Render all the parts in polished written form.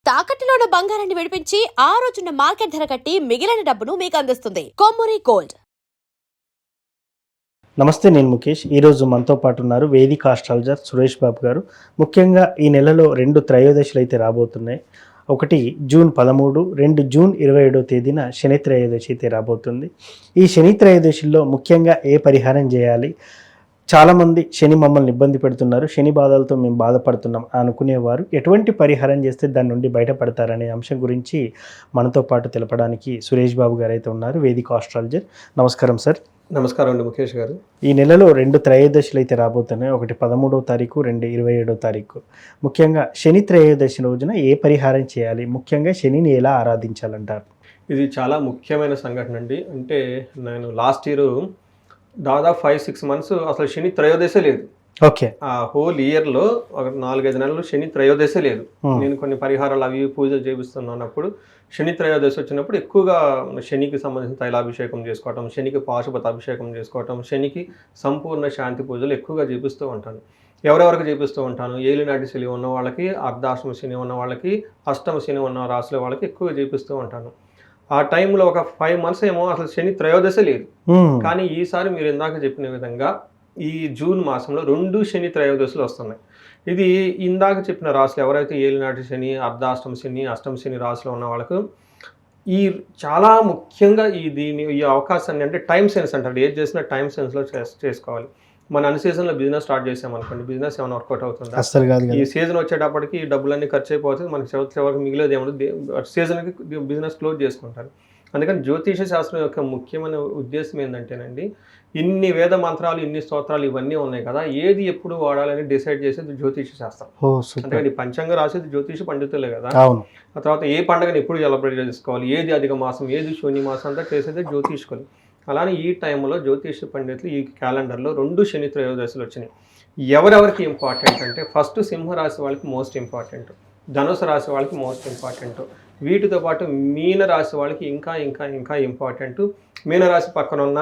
తాకట్టులో ఉన్న బంగారాన్ని విడిపించి ఆ రోజున్న మార్కెట్ ధర కట్టి మిగిలిన డబ్బును మీకు అందిస్తుంది కొమ్మూరి గోల్డ్. నమస్తే, నేను ముఖేష్. ఈరోజు మనతో పాటు ఉన్నారు వేదిక ఆస్ట్రాలజర్ సురేష్ బాబు గారు. ముఖ్యంగా ఈ నెలలో 2 త్రయోదశులు అయితే రాబోతున్నాయి. ఒకటి జూన్ 13, 2 జూన్ 27వ తేదీన శని త్రయోదశి అయితే రాబోతుంది. ఈ శని త్రయోదశిలో ముఖ్యంగా ఏ పరిహారం చేయాలి? చాలామంది శని మమ్మల్ని ఇబ్బంది పెడుతున్నారు, శని బాధలతో మేము బాధపడుతున్నాం అనుకునేవారు ఎటువంటి పరిహారం చేస్తే దాని నుండి బయటపడతారనే అంశం గురించి మనతో పాటు తెలపడానికి సురేష్ బాబు గారు అయితే ఉన్నారు, వేదిక ఆస్ట్రాలజర్. నమస్కారం సార్. నమస్కారం అండి ముఖేష్ గారు. ఈ నెలలో 2 త్రయోదశులు అయితే రాబోతున్నాయి. ఒకటి 13వ తారీఖు, 2 27వ తారీఖు. ముఖ్యంగా శని త్రయోదశి రోజున ఏ పరిహారం చేయాలి? ముఖ్యంగా శనిని ఎలా ఆరాధించాలంటారు? ఇది చాలా ముఖ్యమైన సంఘటన అండి. అంటే నేను లాస్ట్ ఇయర్ దాదాపు 5-6 మంత్స్ అసలు శని త్రయోదశే లేదు. ఓకే. ఆ హోల్ ఇయర్లో ఒక 4-5 నెలలు శని త్రయోదశే లేదు. నేను కొన్ని పరిహారాలు అవి పూజలు చేపిస్తున్నప్పుడు శని త్రయోదశి వచ్చినప్పుడు ఎక్కువగా శనికి సంబంధించిన తైలాభిషేకం చేసుకోవటం, శనికి పాశుపత అభిషేకం చేసుకోవటం, శనికి సంపూర్ణ శాంతి పూజలు ఎక్కువగా చేపిస్తూ ఉంటాను. ఎవరెవరికి చేపిస్తూ ఉంటాను? ఏలినాటి శని ఉన్న వాళ్ళకి, అర్ధాష్టమ శని ఉన్న వాళ్ళకి, అష్టమ శని ఉన్న రాశుల వాళ్ళకి ఎక్కువగా చేపిస్తూ ఉంటాను. ఆ టైంలో ఒక 5 మంత్స్ ఏమో అసలు శని త్రయోదశే లేదు. కానీ ఈసారి మీరు ఇందాక చెప్పిన విధంగా ఈ జూన్ మాసంలో 2 శని త్రయోదశులు వస్తున్నాయి. ఇది ఇందాక చెప్పిన రాశులు ఎవరైతే ఏలినాటి శని, అర్ధాష్టమ శని, అష్టమ శని రాశిలో ఉన్న వాళ్ళకు ఈ చాలా ముఖ్యంగా ఈ అవకాశాన్ని, అంటే టైం సెన్స్ అంటారు, ఏది చేసినా టైం సెన్స్లో చేసుకోవాలి. మన అన్ని సీజన్లో బిజినెస్ స్టార్ట్ చేసామనుకోండి, బిజినెస్ ఏమైనా వర్కౌట్ అవుతుందా? అస్సలు కాదు. ఈ సీజన్ వచ్చేటప్పటికి ఈ డబ్బులన్నీ ఖర్చు అయిపోతుంది, మనకి చివరికి మిగిలేదు ఏమన్నా సీజన్కి బిజినెస్ క్లోజ్ చేసుకుంటారు. అందుకని జ్యోతిష శాస్త్రం యొక్క ముఖ్యమైన ఉద్దేశం ఏంటంటేనండి, ఇన్ని వేద మంత్రాలు, ఇన్ని స్తోత్రాలు ఇవన్నీ ఉన్నాయి కదా, ఏది ఎప్పుడు వాడాలని డిసైడ్ చేసేది జ్యోతిష శాస్త్రం. అంటే పంచాంగ రాసేది జ్యోతిష పండితులే కదా. ఆ తర్వాత ఏ పండుగని ఎప్పుడు సెలబ్రేట్ చేసుకోవాలి, ఏది అధిక మాసం, ఏది శూన్య మాసం అంతా చేసేది జ్యోతిష్కులు. అలానే ఈ టైంలో జ్యోతిష పండితులు ఈ క్యాలెండర్లో 2 శని త్రయోదశులు వచ్చినాయి. ఎవరెవరికి ఇంపార్టెంట్ అంటే, ఫస్ట్ సింహరాశి వాళ్ళకి మోస్ట్ ఇంపార్టెంట్, ధనుసు రాశి వాళ్ళకి మోస్ట్ ఇంపార్టెంట్, వీటితో పాటు మీన రాశి వాళ్ళకి ఇంకా ఇంకా ఇంకా ఇంపార్టెంట్. మీనరాశి పక్కన ఉన్న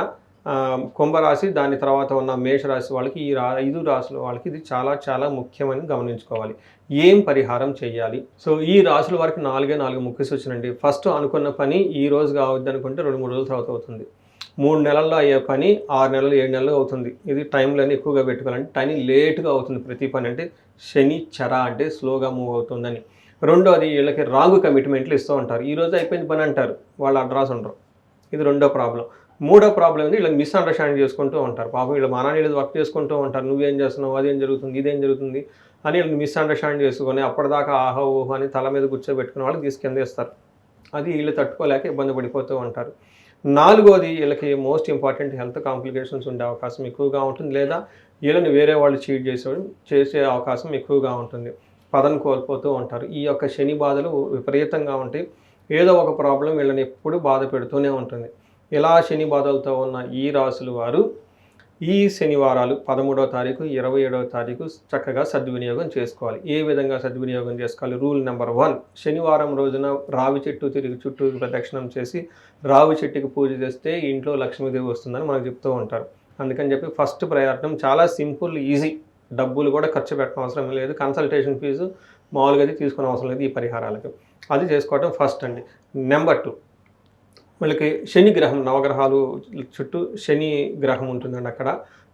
కుంభరాశి, దాని తర్వాత ఉన్న మేషరాశి వాళ్ళకి, ఈ 5 రాశుల వాళ్ళకి ఇది చాలా చాలా ముఖ్యమని గమనించుకోవాలి. ఏం పరిహారం చేయాలి? సో ఈ రాశుల వారికి 4 ముఖ్య సూచన అండి. ఫస్ట్ అనుకున్న పని ఈ రోజు కావద్దు అనుకుంటే 2-3 రోజుల తర్వాత అవుతుంది. 3 నెలల్లో అయ్యే పని 6 నెలలు 7 నెలలు అవుతుంది. ఇది టైంలని ఎక్కువగా పెట్టుకోవాలంటే టైం లేట్గా అవుతుంది ప్రతి పని. అంటే శని చర అంటే స్లోగా మూవ్ అవుతుందని. రెండోది, వీళ్ళకి రాంగ్ కమిట్మెంట్లు ఇస్తూ ఉంటారు. ఈరోజు అయిపోయింది పని అంటారు, వాళ్ళు అడ్రస్ ఉండరు. ఇది రెండో ప్రాబ్లం. మూడో ప్రాబ్లం ఏంటి, వీళ్ళకి మిస్అండర్స్టాండింగ్ చేసుకుంటూ ఉంటారు. పాపం వీళ్ళు మానాన్ని వర్క్ చేసుకుంటూ ఉంటారు, నువ్వేం చేస్తున్నావు, అదేం జరుగుతుంది, ఇదేం జరుగుతుంది అని వీళ్ళని మిస్అండర్స్టాండ్ చేసుకొని అప్పటిదాకా ఆహా ఊహో అని తల మీద కూర్చోబెట్టుకునే వాళ్ళు తీసుకెందేస్తారు. అది వీళ్ళు తట్టుకోలేక ఇబ్బంది పడిపోతూ ఉంటారు. నాలుగోది, వీళ్ళకి మోస్ట్ ఇంపార్టెంట్ హెల్త్ కాంప్లికేషన్స్ ఉండే అవకాశం ఎక్కువగా ఉంటుంది, లేదా వీళ్ళని వేరే వాళ్ళు చీట్ చేసే అవకాశం ఎక్కువగా ఉంటుంది. పదను కోల్పోతూ ఉంటారు. ఈ యొక్క శని బాధలు విపరీతంగా ఉంటాయి. ఏదో ఒక ప్రాబ్లం వీళ్ళని ఎప్పుడు బాధ పెడుతూనే ఉంటుంది. ఇలా శని బాధలతో ఉన్న ఈ రాశుల వారు ఈ శనివారాలు 13వ తారీఖు, 27వ తారీఖు చక్కగా సద్వినియోగం చేసుకోవాలి. ఏ విధంగా సద్వినియోగం చేసుకోవాలి? రూల్ నెంబర్ 1, శనివారం రోజున రావి చెట్టు చుట్టూ ప్రదక్షిణం చేసి రావి చెట్టుకి పూజ చేస్తే ఇంట్లో లక్ష్మీదేవి వస్తుందని మనకు చెప్తూ ఉంటారు. అందుకని చెప్పి ఫస్ట్ ప్రయారిటం చాలా సింపుల్, ఈజీ. డబ్బులు కూడా ఖర్చు పెట్టడం అవసరం లేదు, కన్సల్టేషన్ ఫీజు మామూలుగా అయితే తీసుకునే అవసరం లేదు ఈ పరిహారాలకు. అది చేసుకోవడం ఫస్ట్ అండి. నెంబర్ 2, వీళ్ళకి శని గ్రహం, నవగ్రహాలు చుట్టూ శని గ్రహం ఉంటుందండి. అక్కడ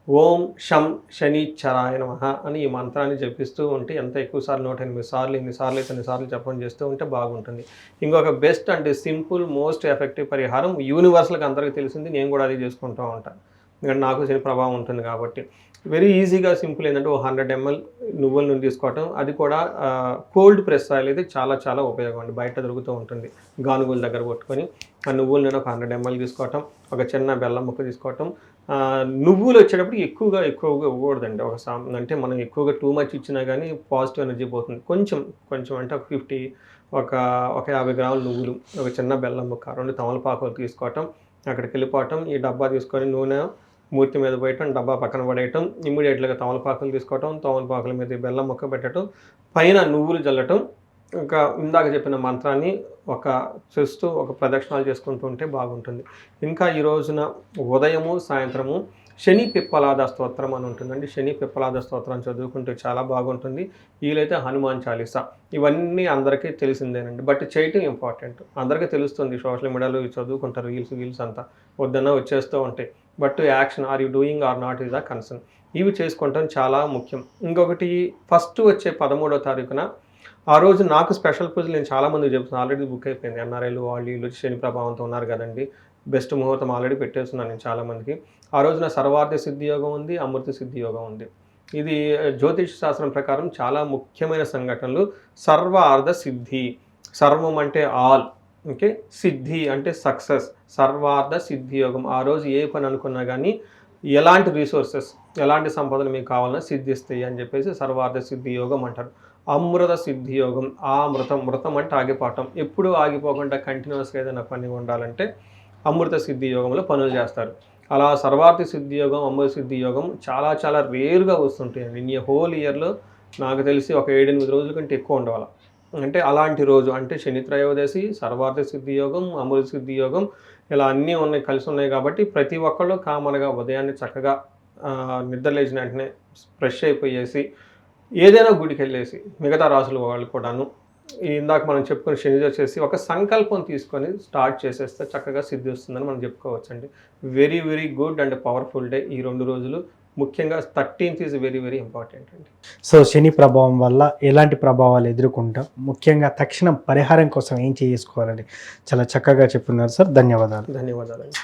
ఓం శం శనిశ్చరాయ నమః అని ఈ మంత్రాన్ని జపిస్తూ ఉంటే ఎంత ఎక్కువ సార్లు 108 సార్లు, ఎన్నిసార్లు అయితే అన్నిసార్లు జపం చేస్తూ ఉంటే బాగుంటుంది. ఇంకొక బెస్ట్ అంటే సింపుల్ మోస్ట్ ఎఫెక్టివ్ పరిహారం, యూనివర్సల్గా అందరికీ తెలిసింది, నేను కూడా అది చేసుకుంటూ ఉంటాను ఎందుకంటే నాకు శని ప్రభావం ఉంటుంది కాబట్టి. వెరీ ఈజీగా సింపుల్ ఏంటంటే 100 ml నువ్వుల నూనె తీసుకోవటం, అది కూడా కోల్డ్ ప్రెస్ ఆయిల్ అయితే చాలా చాలా ఉపయోగం అండి. బయట దొరుకుతూ ఉంటుంది, గానుగుల దగ్గర కొట్టుకొని ఆ నువ్వుల నూనె ఒక 100 ml తీసుకోవటం, ఒక చిన్న బెల్లం ముక్క తీసుకోవటం. నువ్వులు వచ్చేటప్పుడు ఎక్కువగా ఇవ్వకూడదండి. అంటే మనం ఎక్కువగా టూ మచ్ ఇచ్చినా కానీ పాజిటివ్ ఎనర్జీ పోతుంది. కొంచెం అంటే ఒక 50 గ్రాముల నువ్వులు, ఒక చిన్న బెల్లం ముక్క, 2 తమలపాకులు తీసుకోవటం, అక్కడికి వెళ్ళిపోవటం, ఈ డబ్బా తీసుకొని నూనె మూర్తి మీద పోయటం, డబ్బా పక్కన పడేయటం, ఇమ్మీడియట్గా తమలపాకులు తీసుకోవటం, తమలపాకుల మీద బెల్లం ముక్క పెట్టడం, పైన నువ్వులు జల్లటం, ఇంకా ఇందాక చెప్పిన మంత్రాన్ని చేస్తూ ఒక ప్రదక్షిణాలు చేసుకుంటూ ఉంటే బాగుంటుంది. ఇంకా ఈ రోజున ఉదయము సాయంత్రము శని పిప్పలాద స్తోత్రం అని ఉంటుందండి. శని పిప్పలాద స్తోత్రం చదువుకుంటే చాలా బాగుంటుంది. వీలైతే హనుమాన్ చాలీసా, ఇవన్నీ అందరికీ తెలిసిందేనండి. బట్ చేయటం ఇంపార్టెంట్. అందరికీ తెలుస్తుంది, సోషల్ మీడియాలో చదువుకుంటారు, రీల్స్ అంతా వద్దన్నా వచ్చేస్తూ ఉంటాయి. But action, are you doing or not is the concern. ఇవి చేసుకుంటాం చాలా ముఖ్యం. ఇంకొకటి, ఫస్ట్ వచ్చే 13వ తారీఖున ఆ రోజు నాకు స్పెషల్ పూజలు నేను చాలామందికి చెప్తున్నాను. ఆల్రెడీ బుక్ అయిపోయింది. ఎన్ఆర్ఐలు వాళ్ళు వీళ్ళు శని ప్రభావంతో ఉన్నారు కదండి. బెస్ట్ ముహూర్తం ఆల్రెడీ పెట్టేస్తున్నాను నేను చాలామందికి. ఆ రోజున సర్వార్థ సిద్ధి యోగం ఉంది, అమృత సిద్ధి యోగం ఉంది. ఇది జ్యోతిష్ శాస్త్రం ప్రకారం చాలా ముఖ్యమైన సంఘటనలు. సర్వార్థ సిద్ధి, సర్వం అంటే ఆల్, ఓకే, సిద్ధి అంటే సక్సెస్. సర్వార్థ సిద్ధి యోగం, ఆ రోజు ఏ పని అనుకున్నా కానీ ఎలాంటి రిసోర్సెస్, ఎలాంటి సంపదలు మీకు కావాలన్నా సిద్ధిస్తాయి అని చెప్పేసి సర్వార్థ సిద్ధి యోగం అంటారు. అమృత సిద్ధి యోగం, ఆ మృతం అంటే ఆగిపోవటం, ఎప్పుడూ ఆగిపోకుండా కంటిన్యూస్గా ఏదైనా పని ఉండాలంటే అమృత సిద్ధి యోగంలో పనులు చేస్తారు. అలా సర్వార్థ సిద్ధి యోగం, అమృత సిద్ధి యోగం చాలా చాలా రేరుగా వస్తుంటాయండి. ఇన్ హోల్ ఇయర్లో నాకు తెలిసి ఒక 7-8 రోజుల కంటే ఎక్కువ ఉండవాలి. అంటే అలాంటి రోజు అంటే శని త్రయోదశి, సర్వార్థ సిద్ధి యోగం, అమృత సిద్ధి యోగం, ఇలా అన్నీ ఉన్నాయి, కలిసి ఉన్నాయి. కాబట్టి ప్రతి ఒక్కళ్ళు కామన్గా ఉదయాన్నే చక్కగా నిద్రలేచిన వెంటనే ఫ్రెష్ అయిపోయేసి ఏదైనా గుడికి వెళ్ళేసి, మిగతా రాసుల వాళ్ళు కూడాను ఇందాక మనం చెప్పుకుని శని వచ్చేసి ఒక సంకల్పం తీసుకొని స్టార్ట్ చేసేస్తే చక్కగా సిద్ధి వస్తుందని మనం చెప్పుకోవచ్చండి. Very very good and powerful day ఈ 2 రోజులు. ముఖ్యంగా 13th is very very important అండి. సో శని ప్రభావం వల్ల ఎలాంటి ప్రభావాలు ఎదుర్కొంటాం, ముఖ్యంగా తక్షణం పరిహారం కోసం ఏం చేసుకోవాలని చాలా చక్కగా చెప్పున్నారు సార్. ధన్యవాదాలు. ధన్యవాదాలండి.